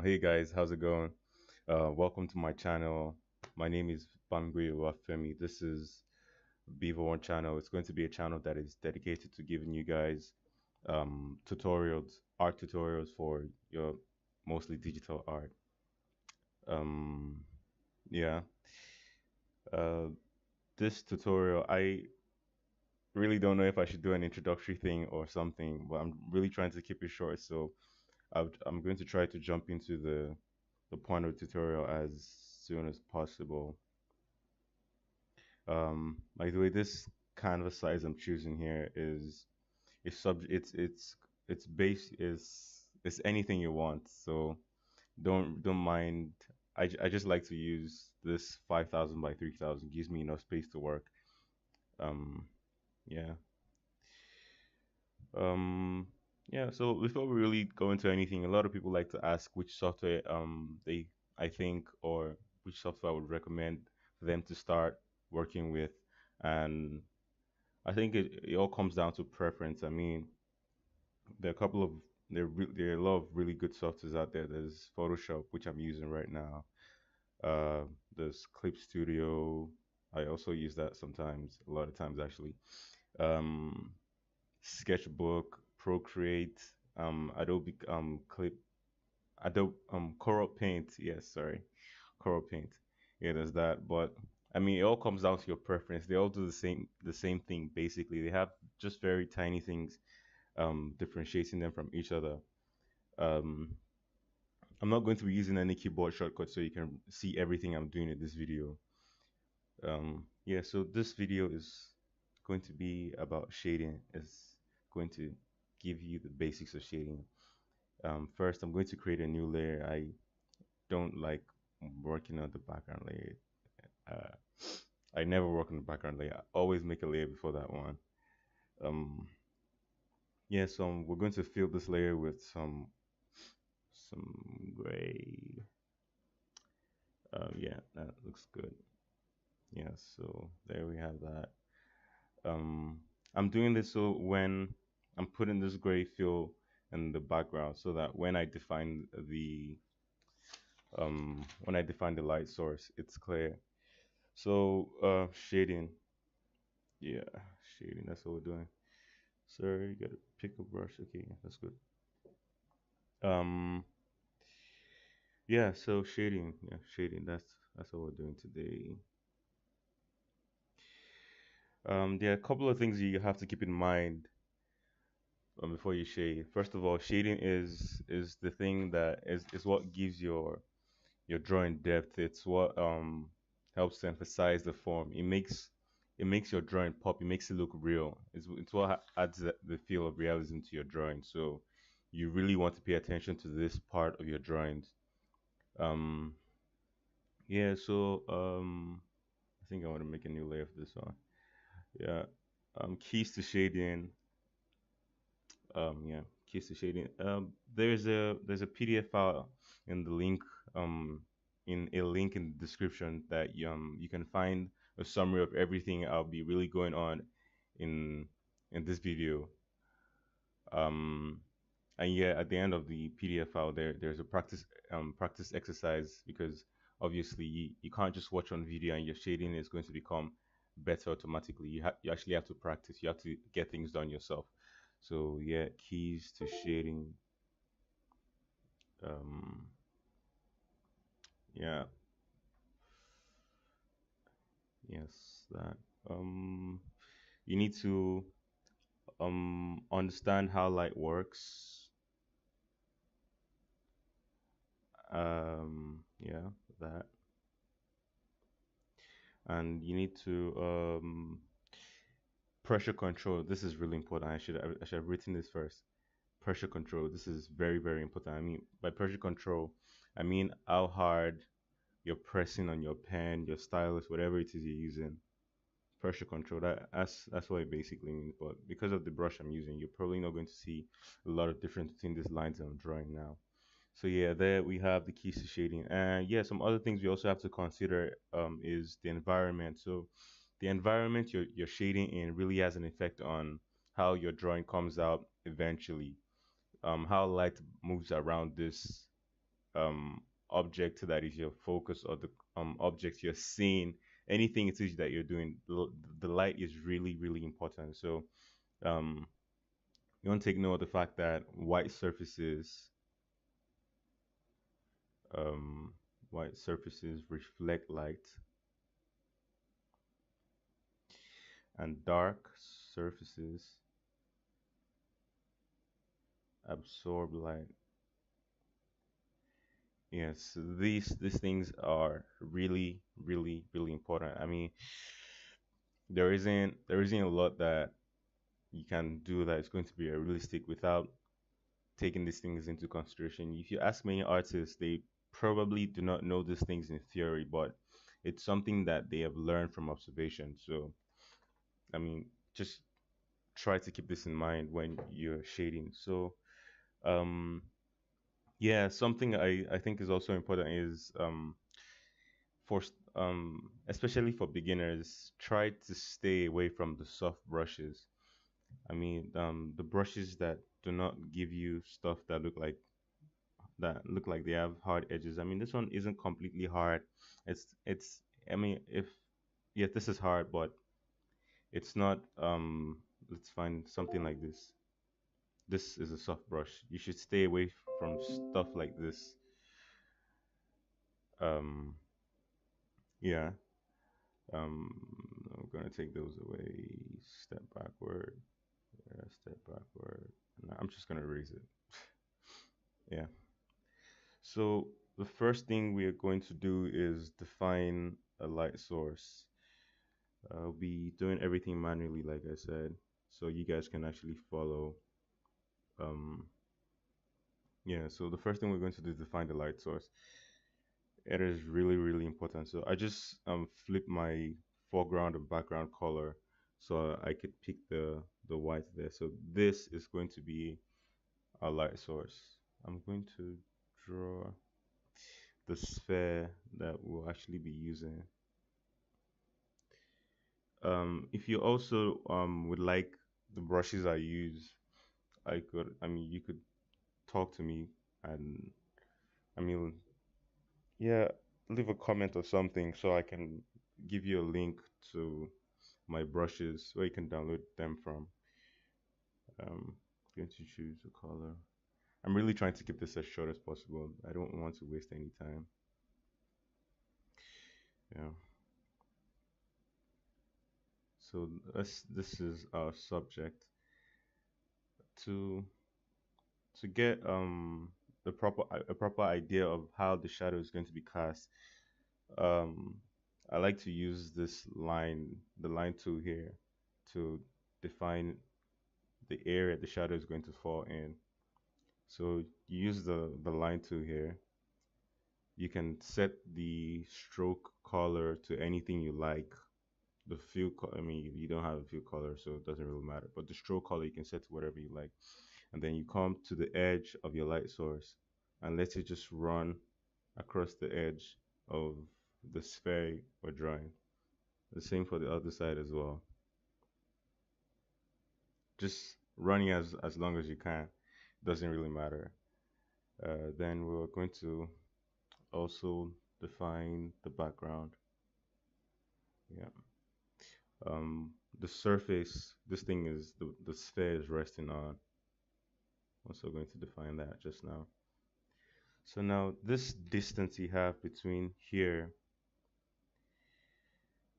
Hey guys, how's it going? Welcome to my channel. My name is Bangui Wafemi. This is Beaver One channel. It's going to be a channel that is dedicated to giving you guys tutorials, art tutorials for your mostly digital art. Um, yeah. Uh, this tutorial, I really don't know if I should do an introductory thing or something, but I'm really trying to keep it short. So I'm going to try to jump into the point of the tutorial as soon as possible. By the way, this canvas size I'm choosing here is sub it's base is anything you want. So don't mind. I just like to use this 5,000 by 3,000. Gives me enough space to work. Um, yeah. Yeah. So before we really go into anything, a lot of people like to ask which software they I think or which software I would recommend for them to start working with, and I think it all comes down to preference. I mean, there are a couple of there are a lot of really good softwares out there. There's Photoshop, which I'm using right now. There's Clip Studio. I also use that sometimes, a lot of times actually. Um, Sketchbook, Procreate, Adobe Clip, Adobe Coral Paint. Yes, sorry, Coral Paint. Yeah, there's that. But I mean, it all comes down to your preference. They all do the same thing basically. They have just very tiny things differentiating them from each other. Um, I'm not going to be using any keyboard shortcut so you can see everything I'm doing in this video. Yeah, so this video is going to be about shading. It's going to give you the basics of shading. First, I'm going to create a new layer. I don't like working on the background layer. Uh, I never work on the background layer. I always make a layer before that one. Um, yeah, so we're going to fill this layer with some gray. Yeah, that looks good. Yeah, so there we have that. I'm doing this so when I'm putting this gray fill in the background so that when I define the light source, it's clear. So shading, yeah, shading. That's what we're doing. Sorry, you gotta pick a brush. Okay, that's good. Um, yeah. So shading, yeah, shading. That's what we're doing today. There are a couple of things you have to keep in mind before you shade. First of all, shading is the thing that is what gives your drawing depth. It's what helps to emphasize the form. It makes your drawing pop. It makes it look real. It's what adds the feel of realism to your drawing. So you really want to pay attention to this part of your drawings. Um, yeah. So I think I want to make a new layer for this one. Yeah. Keys to shading. Yeah, keys to shading. There's a PDF file in the link in a link in the description that you can find a summary of everything I'll be really going on in this video. Um, and yeah, at the end of the PDF file, there's a practice exercise because obviously you can't just watch on video and your shading is going to become better automatically. You actually have to practice. You have to get things done yourself. So yeah, keys to shading. Um, yeah, yes, that. You need to understand how light works. Yeah, that, and you need to pressure control. This is really important. I should have written this first. Pressure control. This is very very important. I mean, by pressure control, I mean how hard you're pressing on your pen, your stylus, whatever it is you're using. Pressure control. That's what it basically means. But because of the brush I'm using, you're probably not going to see a lot of difference between these lines I'm drawing now. So yeah, there we have the keys to shading. And yeah, some other things we also have to consider is the environment. So the environment you're shading in really has an effect on how your drawing comes out eventually. How light moves around this um object that is your focus, or the object you're seeing, anything it is that you're doing, the light is really really important. So um you want to take note of the fact that um white surfaces reflect light, and dark surfaces absorb light. Yes, these things are really really really important. I mean, there isn't a lot that you can do that is going to be realistic without taking these things into consideration. If you ask many artists, they probably do not know these things in theory, but it's something that they have learned from observation. So, I mean, just try to keep this in mind when you're shading. So, um, yeah, something I think is also important is for especially for beginners, try to stay away from the soft brushes. I mean, the brushes that do not give you stuff that look like they have hard edges. I mean, this one isn't completely hard. It's. I mean, if yeah, this is hard, but it's not. Let's find something like this. This is a soft brush. You should stay away from stuff like this. Um, yeah. I'm gonna take those away. Step backward. Yeah, step backward. No, I'm just gonna erase it. Yeah. So the first thing we are going to do is define a light source. I'll be doing everything manually, like I said, so you guys can actually follow. Um, yeah, so the first thing we're going to do is define the light source. It is really, really important. So I just flip my foreground and background color so I could pick the white there. So this is going to be our light source. I'm going to draw the sphere that we'll actually be using. If you also would like the brushes I use, I mean, you could talk to me, and I mean, yeah, leave a comment or something so I can give you a link to my brushes where you can download them from. Um, going to choose a color. I'm really trying to keep this as short as possible. I don't want to waste any time. Yeah. So this is our subject. To get a proper idea of how the shadow is going to be cast, um, I like to use this line, the line tool here, to define the area the shadow is going to fall in. So you use the line tool here. You can set the stroke color to anything you like. I mean, you don't have a fill color, so it doesn't really matter. But the stroke color you can set to whatever you like. And then you come to the edge of your light source and let it just run across the edge of the sphere we're drawing. The same for the other side as well. Just running as long as you can. Doesn't really matter. Then we're going to also define the background. Yeah. The surface this thing is the sphere is resting on. Also going to define that just now. So now this distance you have between here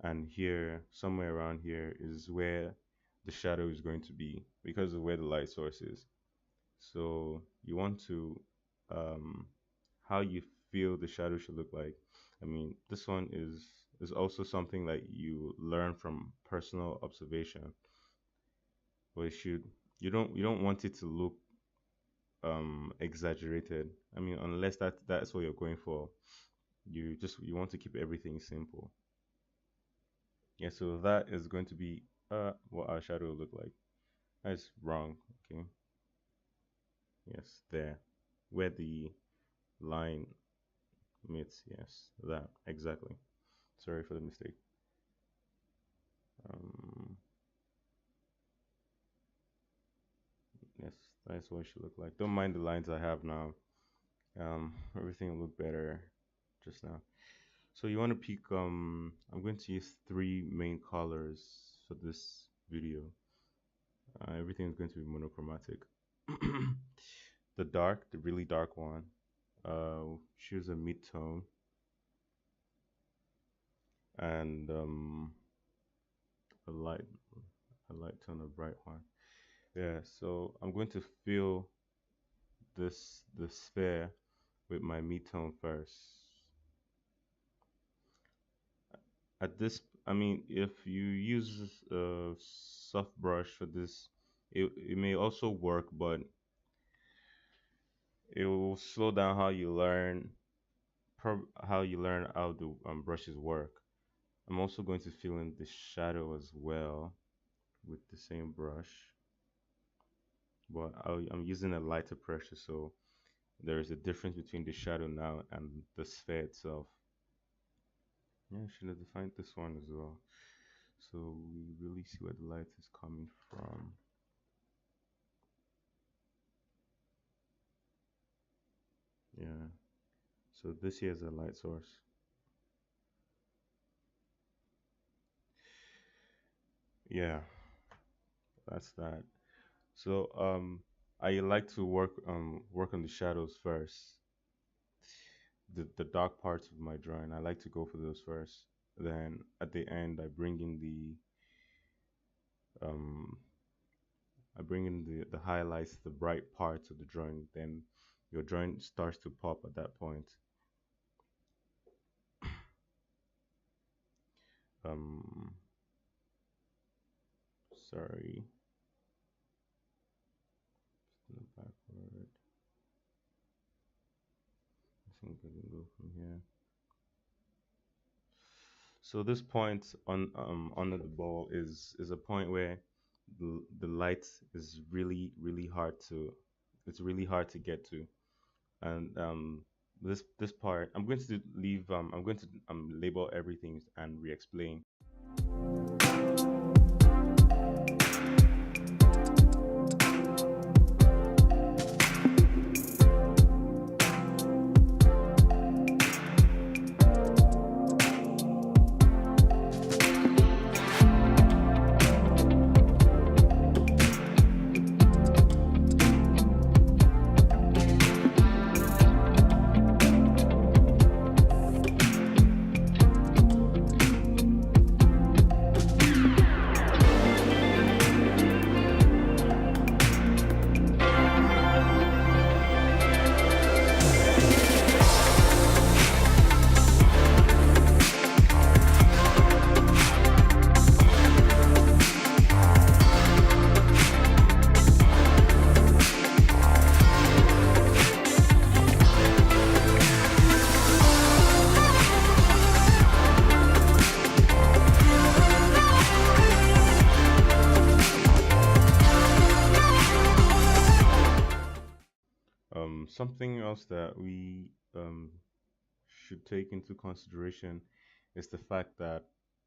and here, somewhere around here, is where the shadow is going to be because of where the light source is. So you want to um, how you feel the shadow should look like. I mean, this one is also something that you learn from personal observation. But you don't want it to look exaggerated. I mean, unless that's what you're going for. You want to keep everything simple. Yeah, so that is going to be what our shadow will look like. That's wrong. Okay. Yes, there. Where the line meets. Yes, that exactly. Sorry for the mistake. Um, yes, that's what it should look like. Don't mind the lines I have now. Everything will look better just now. So you want to pick I'm going to use three main colors for this video. Everything is going to be monochromatic. The dark, the really dark one. Choose a mid-tone and a light tone, a bright one. Yeah, so I'm going to fill the sphere with my mid-tone first. At this, I mean, if you use a soft brush for this, it may also work, but it will slow down how you learn how the brushes work. I'm also going to fill in the shadow as well with the same brush, but I'm using a lighter pressure, so there is a difference between the shadow now and the sphere itself. Yeah, I should have defined this one as well, so we really see where the light is coming from. Yeah, so this here is a light source. Yeah, that's that. So I like to work on the shadows first. The dark parts of my drawing, I like to go for those first. Then at the end, um I bring in the highlights, the bright parts of the drawing. Then your drawing starts to pop at that point. Um, sorry, backward. I think I can go from here. So this point on under the ball is a point where the light is really hard to it's really hard to get to, and this part I'm going to leave I'm going to label everything and re-explain. Something else that we should take into consideration is the fact that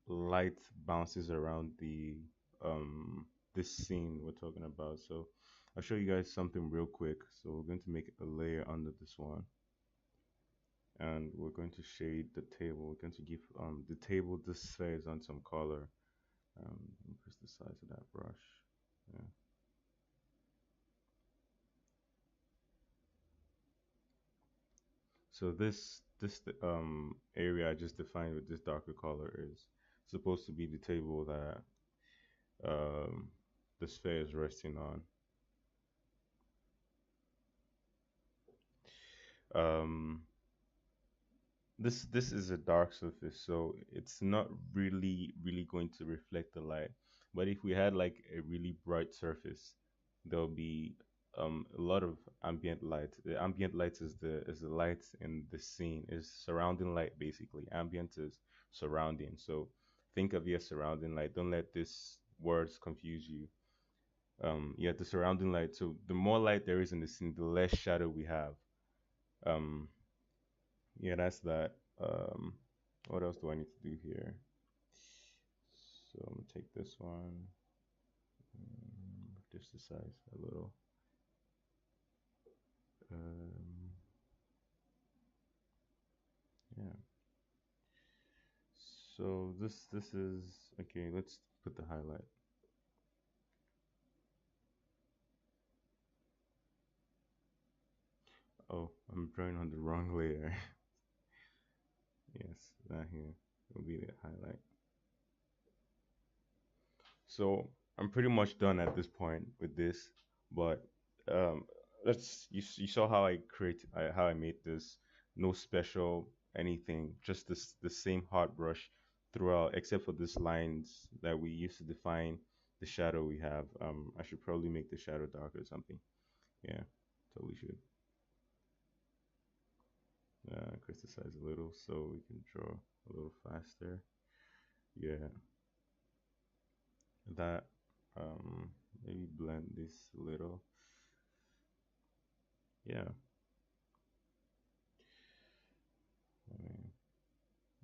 light bounces around the this scene we're talking about. So I'll show you guys something real quick. So we're going to make a layer under this one, and we're going to shade the table. We're going to give the table this size on some color. Increase the size of that brush. Yeah. So this area I just defined with this darker color is supposed to be the table that um, the sphere is resting on. Um, this is a dark surface, so it's not really going to reflect the light. But if we had like a really bright surface, there'll be a lot of ambient light. The ambient light is the light in the scene, is surrounding light basically. Ambient is surrounding. So think of your surrounding light. Don't let these words confuse you. Yeah, the surrounding light. So the more light there is in the scene, the less shadow we have. Um, yeah, that's that. What else do I need to do here? So I'm gonna take this one, reduce the size a little. Um, So this is okay. Let's put the highlight. Oh, I'm drawing on the wrong layer. Yes, that here will be the highlight. So I'm pretty much done at this point with this, but um, you saw how how I made this. No special anything, just this the same hard brush throughout, except for these lines that we used to define the shadow we have. I should probably make the shadow dark or something. Yeah, totally should. Crystallize a little so we can draw a little faster. Yeah, that maybe blend this a little. Yeah, I mean,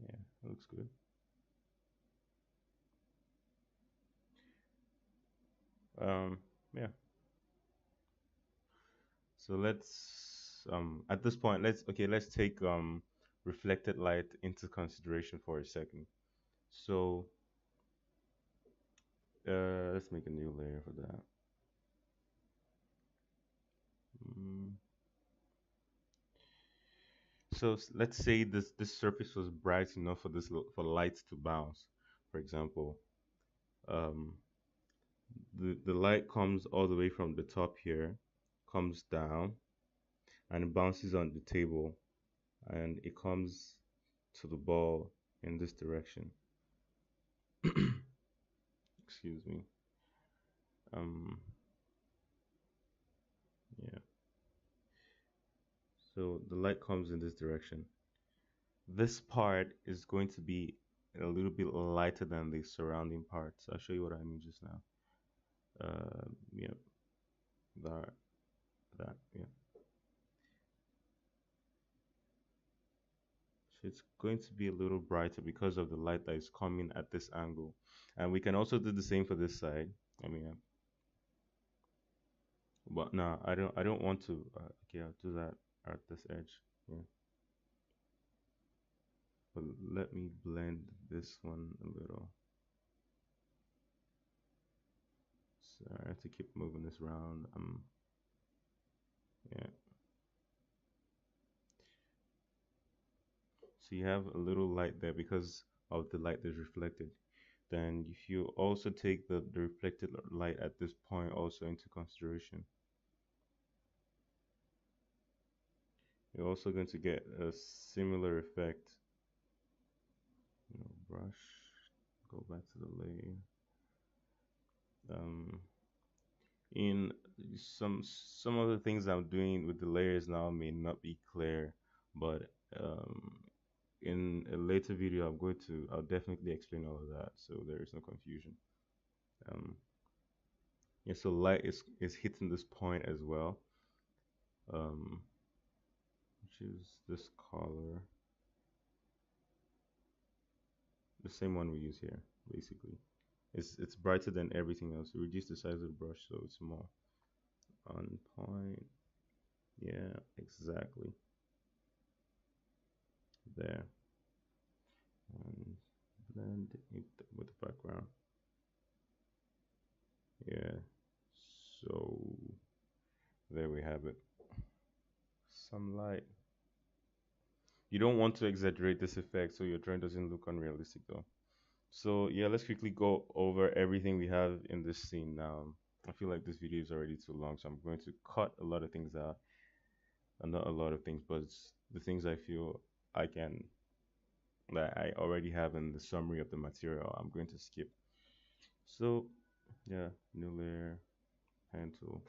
yeah, it looks good. Um, yeah. So let's at this point let's take reflected light into consideration for a second. So let's make a new layer for that. Mm. So let's say this surface was bright enough for for light to bounce. For example, um, the light comes all the way from the top here, comes down, and it bounces on the table, and it comes to the ball in this direction. Excuse me. Um, yeah. So the light comes in this direction. This part is going to be a little bit lighter than the surrounding parts. I'll show you what I mean just now. Yeah, that, yeah. So it's going to be a little brighter because of the light that is coming at this angle. And we can also do the same for this side. I mean, but no, I don't want to. Okay, I'll do that at this edge. Yeah, but let me blend this one a little. So I have to keep moving this around. Yeah. So you have a little light there because of the light that's reflected. Then if you also take the reflected light at this point also into consideration, you're also going to get a similar effect. Brush, go back to the layer. Um, in some of the things I'm doing with the layers now may not be clear, but um, in a later video I'll definitely explain all of that so there is no confusion. Um, yeah, so light is hitting this point as well, um, which is this color, the same one we use here, basically. It's brighter than everything else. We reduce the size of the brush so it's more on point. Yeah, exactly. There. And blend it with the background. Yeah. So there we have it. Some light. You don't want to exaggerate this effect so your drawing doesn't look unrealistic though. So yeah, let's quickly go over everything we have in this scene now. I feel like this video is already too long, so I'm going to cut a lot of things out. Not a lot of things, but the things I feel I can that I already have in the summary of the material, I'm going to skip. So yeah, new layer, pen tool.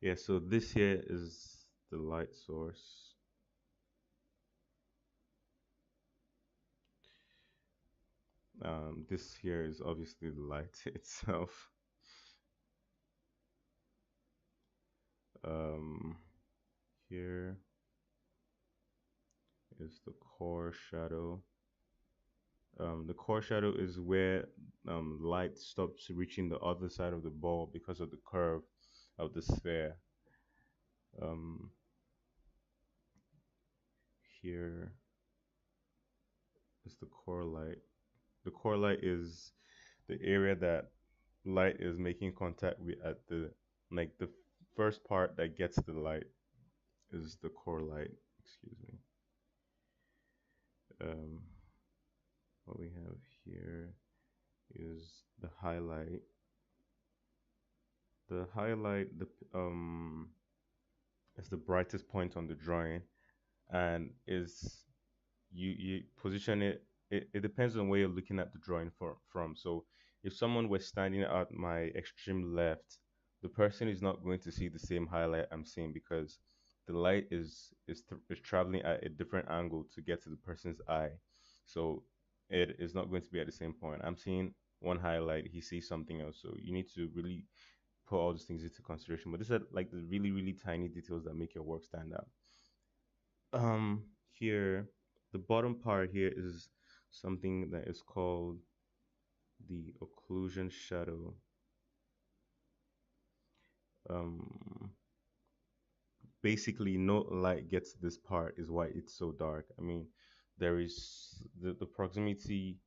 Yeah, so this here is the light source. This here is obviously the light itself. Um, here is the core shadow. The core shadow is where light stops reaching the other side of the ball because of the curve of the sphere. Um, Here is the core light. The core light is the area that light is making contact with at the like the first part that gets the light is the core light. Excuse me. Um, what we have here is the highlight. The highlight is the brightest point on the drawing, and is you position it, it depends on where you're looking at the drawing from. So if someone was standing at my extreme left, the person is not going to see the same highlight I'm seeing because the light is traveling at a different angle to get to the person's eye. So it is not going to be at the same point. I'm seeing one highlight, he sees something else. So you need to really put all these things into consideration. But these are like the really, really tiny details that make your work stand out. Here, the bottom part here is something that is called the occlusion shadow. Um, Basically, no light gets this part is why it's so dark. I mean, there is the proximity,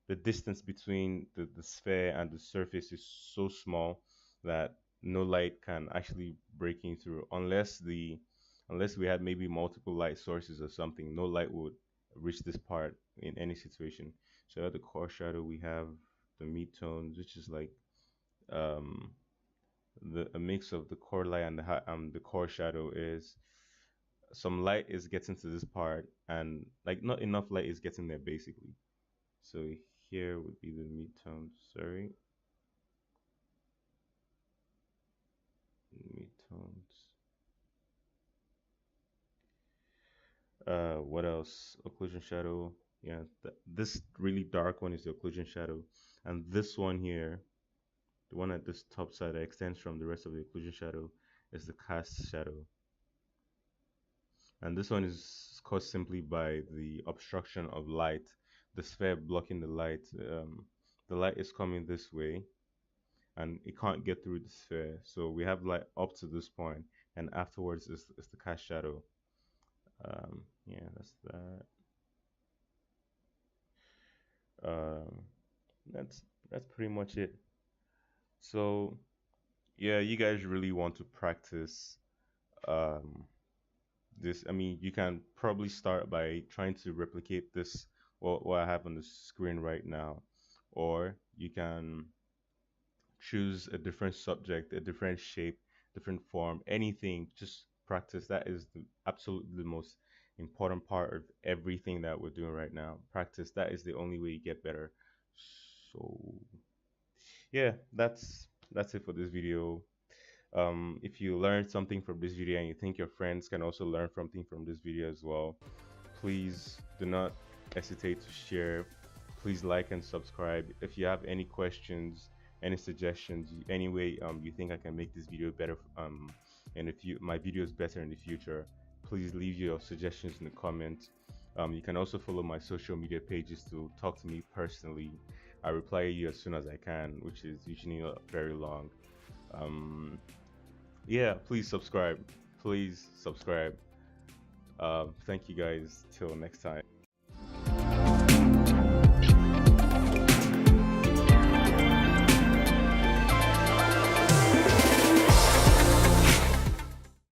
the distance between the sphere and the surface is so small that no light can actually breaking through unless we had maybe multiple light sources or something. No light would reach this part in any situation. So at the core shadow, we have the midtones, which is like um the a mix of the core light and the core shadow is some light is getting to this part and like not enough light is getting there basically. So here would be the midtones. Sorry, midtones. What else? Occlusion shadow. Yeah, this really dark one is the occlusion shadow, and this one here, the one at this top side that extends from the rest of the occlusion shadow, is the cast shadow. And this one is caused simply by the obstruction of light, the sphere blocking the light. The light is coming this way and it can't get through the sphere. So we have light up to this point, and afterwards is the cast shadow. Yeah, that's that. Um, that's pretty much it. So yeah, you guys really want to practice um, this. I mean, you can probably start by trying to replicate this what I have on the screen right now, or you can choose a different subject, a different shape, different form, anything. Just practice. That is the absolutely the most important part of everything that we're doing right now. Practice. That is the only way you get better. So yeah, that's it for this video. If you learned something from this video and you think your friends can also learn something from this video as well, please do not hesitate to share. Please like and subscribe. If you have any questions, any suggestions, any way you think I can make this video better, and if you my videos better in the future, please leave your suggestions in the comments. You can also follow my social media pages to talk to me personally. I reply to you as soon as I can, which is usually not very long. Um, yeah, please subscribe. Please subscribe. Thank you guys. Till next time.